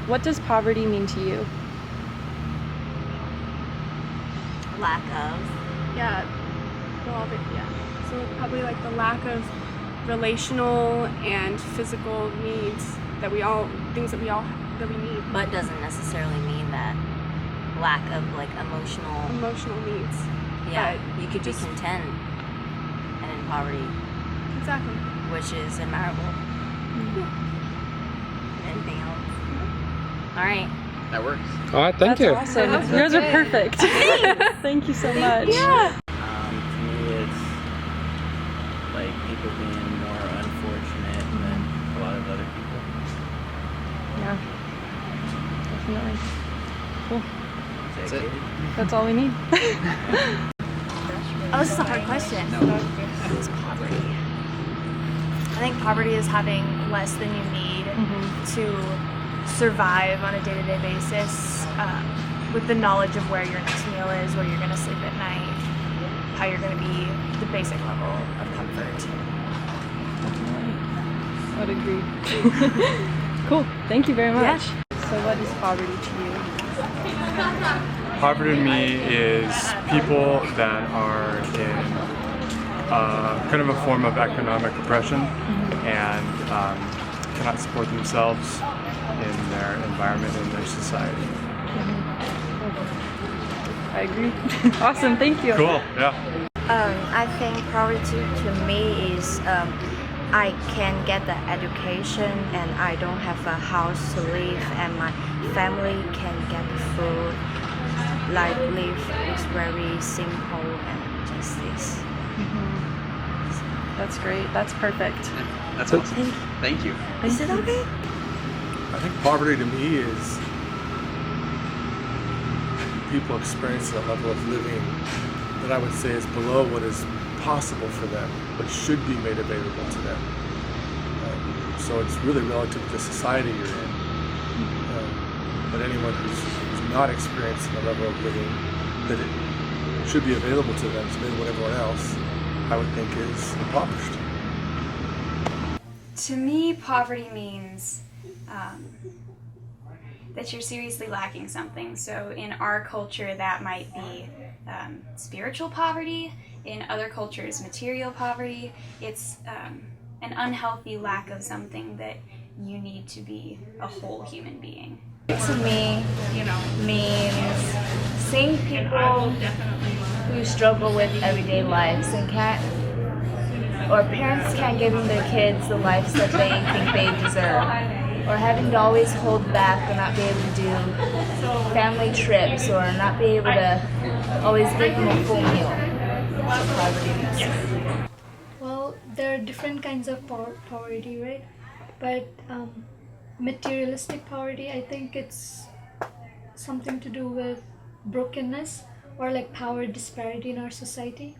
what does poverty mean to you? Lack of. Yeah, so probably like the lack of relational and physical needs that we need. But doesn't necessarily mean that lack of like Emotional needs. Yeah, But you could be just- content and in poverty, Exactly. which is admirable. Anything else? All right. That works. All right, thank you. Awesome. You guys are perfect. Thank you so much. Yeah. To me, it's like people being more unfortunate than a lot of other people. Yeah. Definitely. Cool. Is that good? That's all we need. Oh, this is a hard question. What is poverty? I think poverty is having less than you need to survive on a day-to-day basis, with the knowledge of where your next meal is, where you're going to sleep at night, how you're going to be the basic level of comfort. I would agree. Cool. Thank you very much. So what is poverty to you? Poverty to me is people that are in kind of a form of economic oppression and cannot support themselves in their environment, in their society. I agree. Awesome. Thank you. Cool. Yeah. I think poverty to me is I can get the education and I don't have a house to live and my family can get the food. Like life is very simple and just this. That's great. That's perfect. That's awesome. Thank you. Is it okay? I think poverty to me is people experiencing a level of living that I would say is below what is possible for them, but should be made available to them. So it's really relative to the society you're in. But anyone who's not experiencing a level of living that it should be available to them, to maybe what everyone else, I would think is impoverished. To me, poverty means that you're seriously lacking something. So in our culture, that might be spiritual poverty. In other cultures, material poverty. It's an unhealthy lack of something that you need to be a whole human being. To me, means seeing people who struggle with everyday lives and parents can't give their kids the lives that they think they deserve, or having to always hold back or not be able to do family trips, or not be able to always give them a full meal. That's what poverty means. Well, there are different kinds of poverty, right? But materialistic poverty, I think it's something to do with brokenness or like power disparity in our society.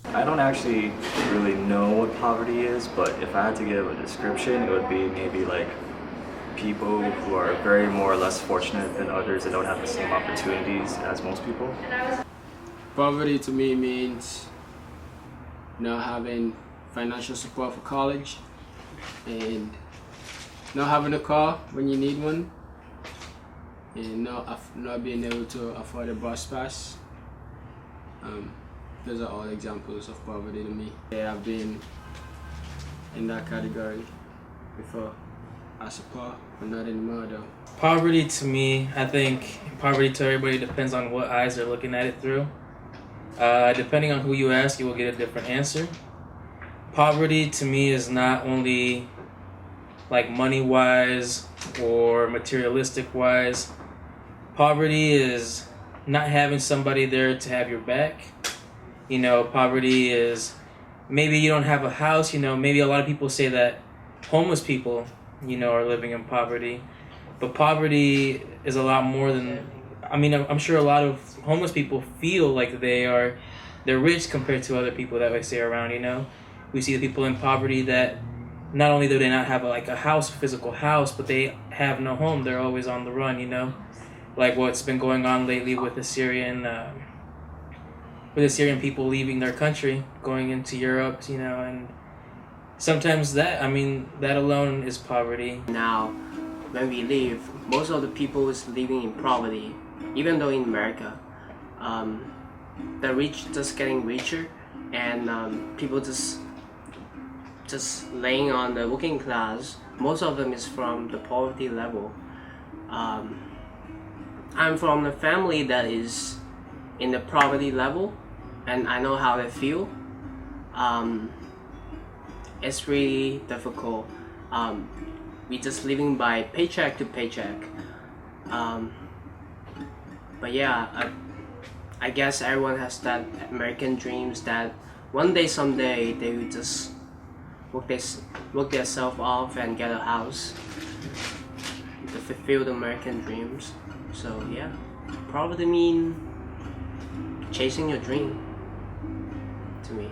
I don't actually really know what poverty is, but if I had to give a description, it would be maybe like people who are very more or less fortunate than others and don't have the same opportunities as most people. Poverty to me means not having financial support for college and not having a car when you need one, and not being able to afford a bus pass. Those are all examples of poverty to me. Yeah, I've been in that category before, I suppose, but not anymore though. Poverty to me, I think poverty to everybody depends on what eyes they're looking at it through. Depending on who you ask, you will get a different answer. Poverty to me is not only like money-wise or materialistic-wise. Poverty is not having somebody there to have your back. Poverty is maybe you don't have a house. Maybe a lot of people say that homeless people, are living in poverty. But poverty is a lot more than, I'm sure a lot of homeless people feel like they're rich compared to other people that we see around, We see the people in poverty that not only do they not have a house, a physical house, but they have no home. They're always on the run, Like what's been going on lately with the Syrian people leaving their country, going into Europe, and sometimes that alone is poverty. Now, when we live, most of the people is living in poverty. Even though in America, the rich just getting richer, and people just laying on the working class. Most of them is from the poverty level. I'm from a family that is in the poverty level, and I know how they feel. It's really difficult. We just living by paycheck to paycheck. But yeah, I guess everyone has that American dreams that one day, someday, they will just work themselves off and get a house to fulfill the American dreams. So yeah, poverty mean chasing your dream to me.